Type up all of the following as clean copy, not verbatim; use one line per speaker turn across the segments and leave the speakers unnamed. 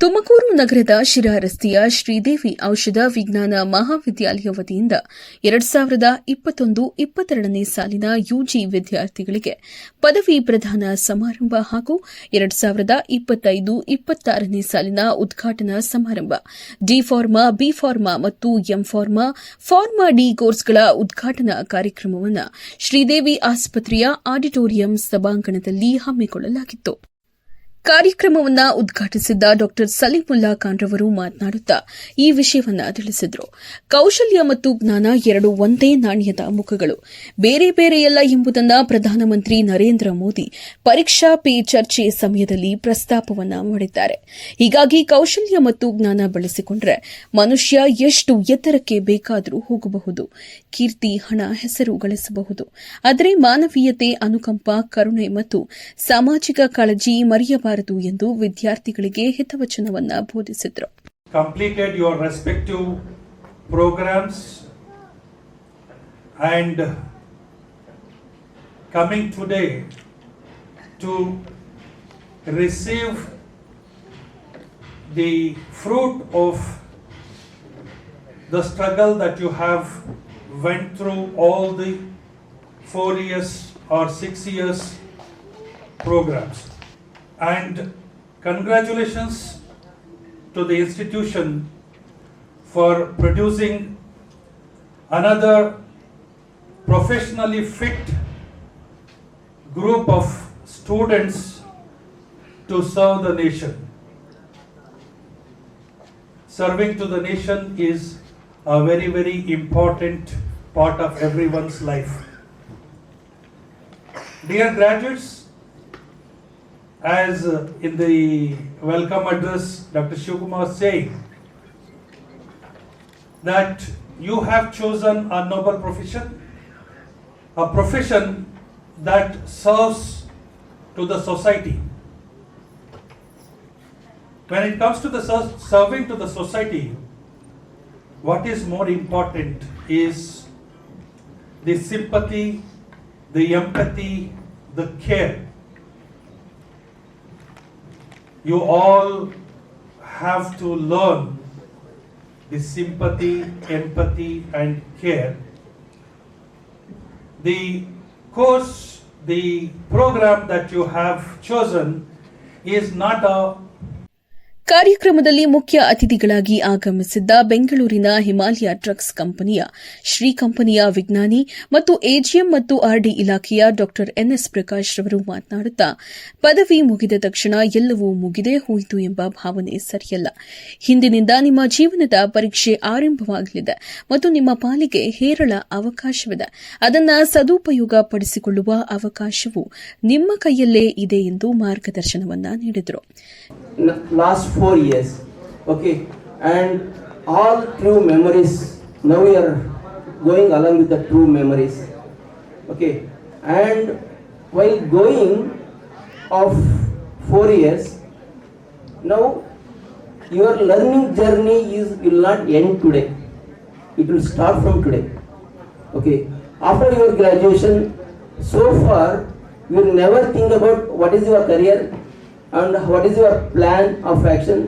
ತುಮಕೂರು ನಗರದ ಶಿರಾ ರಸ್ತೆಯ ಶ್ರೀದೇವಿ ಔಷಧ ವಿಜ್ಞಾನ ಮಹಾವಿದ್ಯಾಲಯ ವತಿಯಿಂದ 2021-22ನೇ ಸಾಲಿನ ಯುಜಿ ವಿದ್ಯಾರ್ಥಿಗಳಿಗೆ ಪದವಿ ಪ್ರದಾನ ಸಮಾರಂಭ ಹಾಗೂ 2025-26ನೇ ಸಾಲಿನ ಉದ್ಘಾಟನಾ ಸಮಾರಂಭ ಡಿ ಫಾರ್ಮಾ, ಬಿ ಫಾರ್ಮಾ ಮತ್ತು ಎಂ ಫಾರ್ಮಾ, ಫಾರ್ಮಾ ಡಿ ಕೋರ್ಸ್ಗಳ ಉದ್ಘಾಟನಾ ಕಾರ್ಯಕ್ರಮವನ್ನು ಶ್ರೀದೇವಿ ಆಸ್ಪತ್ರೆಯ ಆಡಿಟೋರಿಯಂ ಸಭಾಂಗಣದಲ್ಲಿ ಹಮ್ಮಿಕೊಳ್ಳಲಾಗಿತ್ತು. ಕಾರ್ಯಕ್ರಮವನ್ನು ಉದ್ಘಾಟಿಸಿದ್ದ ಡಾ ಸಲೀಮುಲ್ಲಾ ಖಾನ್ ರವರು ಮಾತನಾಡುತ್ತಾ ಈ ವಿಷಯವನ್ನು ತಿಳಿಸಿದರು. ಕೌಶಲ್ಯ ಮತ್ತು ಜ್ಞಾನ ಎರಡು ಒಂದೇ ನಾಣ್ಯದ ಮುಖಗಳು, ಬೇರೆ ಬೇರೆಯಲ್ಲ ಎಂಬುದನ್ನು ಪ್ರಧಾನಮಂತ್ರಿ ನರೇಂದ್ರ ಮೋದಿ ಪರೀಕ್ಷಾ ಪೇ ಚರ್ಚೆ ಸಮಯದಲ್ಲಿ ಪ್ರಸ್ತಾಪವನ್ನು ಮಾಡಿದ್ದಾರೆ. ಹೀಗಾಗಿ ಕೌಶಲ್ಯ ಮತ್ತು ಜ್ಞಾನ ಬೆಳೆಸಿಕೊಂಡರೆ ಮನುಷ್ಯ ಎಷ್ಟು ಎತ್ತರಕ್ಕೆ ಬೇಕಾದರೂ ಹೋಗಬಹುದು, ಕೀರ್ತಿ, ಹಣ, ಹೆಸರು ಗಳಿಸಬಹುದು. ಆದರೆ ಮಾನವೀಯತೆ, ಅನುಕಂಪ, ಕರುಣೆ ಮತ್ತು ಸಾಮಾಜಿಕ ಕಾಳಜಿ ಮರೆಯಬಾರದು ಎಂದು ವಿದ್ಯಾರ್ಥಿಗಳಿಗೆ ಹಿತವಚನವನ್ನು ಬೋಧಿಸಿದರು.
Completed your respective programs and coming today to receive the fruit of the struggle that you have went through all the 4 years or 6 years programs. And congratulations to the institution for producing another professionally fit group of students to serve the nation. Serving to the nation is a very, very important part of everyone's life. Dear graduates, as in the welcome address Dr. Shivkumar saying that you have chosen a noble profession, a profession that serves to the society. When it comes to the serving to the society, what is more important is the sympathy, the empathy, the care. You all have to learn the sympathy, empathy and care. The course, the program that you have chosen is not a
ಕಾರ್ಯಕ್ರಮದಲ್ಲಿ ಮುಖ್ಯ ಅತಿಥಿಗಳಾಗಿ ಆಗಮಿಸಿದ್ದ ಬೆಂಗಳೂರಿನ Himalaya drugs ಕಂಪನಿಯ ಶ್ರೀ ಕಂಪನಿಯ ವಿಜ್ಞಾನಿ ಮತ್ತು AGM ಮತ್ತು ಆರ್ಡಿ ಇಲಾಖೆಯ ಡಾ ಎನ್ಎಸ್ ಪ್ರಕಾಶ್ ರವರು ಮಾತನಾಡುತ್ತಾ, ಪದವಿ ಮುಗಿದ ತಕ್ಷಣ ಎಲ್ಲವೂ ಮುಗಿದೇ ಹೋಯಿತು ಎಂಬ ಭಾವನೆ ಸರಿಯಲ್ಲ. ಹಿಂದಿನಿಂದ ನಿಮ್ಮ ಜೀವನದ ಪರೀಕ್ಷೆ ಆರಂಭವಾಗಲಿದೆ ಮತ್ತು ನಿಮ್ಮ ಪಾಲಿಗೆ ಹೇರಳ ಅವಕಾಶವಿದೆ. ಅದನ್ನು ಸದುಪಯೋಗ ಪಡಿಸಿಕೊಳ್ಳುವ ಅವಕಾಶವು ನಿಮ್ಮ ಕೈಯಲ್ಲೇ ಇದೆ ಎಂದು ಮಾರ್ಗದರ್ಶನವನ್ನ ನೀಡಿದರು.
Last 4 years, okay, and all true memories, now we are going along with the true memories, okay, and while going of 4 years, now your learning journey will not end today, it will start from today, okay. After your graduation, so far you will never think about what is your career and what is your plan of action.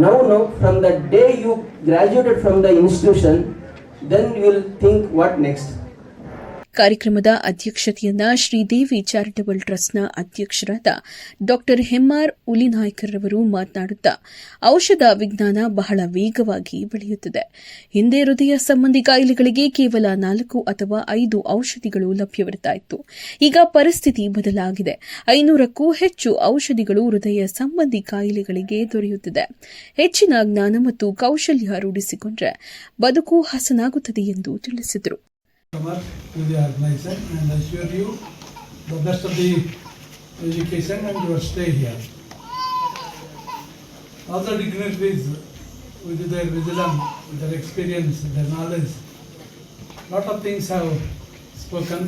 Now from the day you graduated from the institution, then you will think what next.
ಕಾರ್ಯಕ್ರಮದ ಅಧ್ಯಕ್ಷತೆಯನ್ನ Sridevi charitable ಟ್ರಸ್ಟ್ನ ಅಧ್ಯಕ್ಷರಾದ ಡಾ ಹೆಮ್ಮಾರ್ ಉಲಿನಾಯ್ಕರ್ ರವರು ಮಾತನಾಡುತ್ತಾ, ಔಷಧ ವಿಜ್ಞಾನ ಬಹಳ ವೇಗವಾಗಿ ಬೆಳೆಯುತ್ತಿದೆ. ಹಿಂದೆ ಹೃದಯ ಸಂಬಂಧಿ ಕಾಯಿಲೆಗಳಿಗೆ ಕೇವಲ 4 ಅಥವಾ 5 ಔಷಧಿಗಳು ಲಭ್ಯವಿರ್ತಾ ಇತ್ತು. ಈಗ ಪರಿಸ್ಥಿತಿ ಬದಲಾಗಿದೆ. 500ಕ್ಕೂ ಹೆಚ್ಚು ಔಷಧಿಗಳು ಹೃದಯ ಸಂಬಂಧಿ ಕಾಯಿಲೆಗಳಿಗೆ ದೊರೆಯುತ್ತಿದೆ. ಹೆಚ್ಚಿನ ಜ್ಞಾನ ಮತ್ತು ಕೌಶಲ್ಯ ರೂಢಿಸಿಕೊಂಡ್ರೆ ಬದುಕು ಹಸನಾಗುತ್ತದೆ ಎಂದು ತಿಳಿಸಿದರು.
To the organizer and assure you the best of the education and your stay here. All the dignitaries with their wisdom, with their experience, their knowledge, lot of things have spoken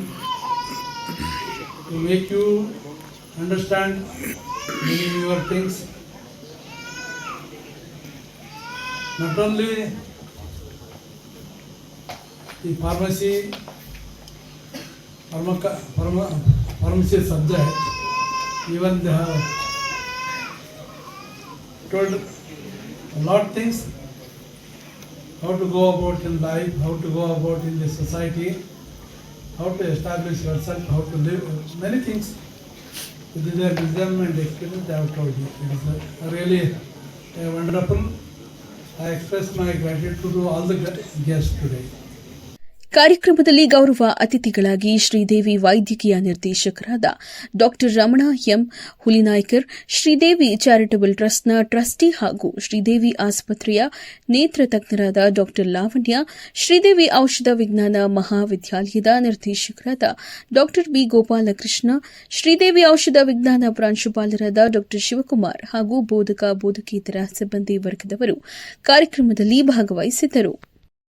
to make you understand many newer things. Not only the pharmacy subject, even they have told a lot of things, how to go about in life, how to go about in the society, how to establish yourself, how to live, many things. With their wisdom and experience, they have told you. It is really wonderful. I express my gratitude to all the guests today.
ಕಾರ್ಯಕ್ರಮದಲ್ಲಿ ಗೌರವ ಅತಿಥಿಗಳಾಗಿ ಶ್ರೀದೇವಿ ವೈದ್ಯಕೀಯ ನಿರ್ದೇಶಕರಾದ ಡಾ Ramana M Hulinaikar, Sridevi charitable ಟ್ರಸ್ಟ್ನ trustee ಹಾಗೂ ಶ್ರೀದೇವಿ ಆಸ್ಪತ್ರೆಯ ನೇತ್ರ ತಜ್ಞರಾದ ಡಾ ಲಾವಣ್ಯ, ಶ್ರೀದೇವಿ ಔಷಧ ವಿಜ್ಞಾನ ಮಹಾವಿದ್ಯಾಲಯದ ನಿರ್ದೇಶಕರಾದ ಡಾ ಬಿ ಗೋಪಾಲಕೃಷ್ಣ, ಶ್ರೀದೇವಿ ಔಷಧ ವಿಜ್ಞಾನ ಪ್ರಾಂಶುಪಾಲರಾದ ಡಾ ಶಿವಕುಮಾರ್ ಹಾಗೂ ಬೋಧಕ ಬೋಧಕೇತರ ಸಿಬ್ಬಂದಿ ವರ್ಗದವರು ಕಾರ್ಯಕ್ರಮದಲ್ಲಿ ಭಾಗವಹಿಸಿದ್ದರು.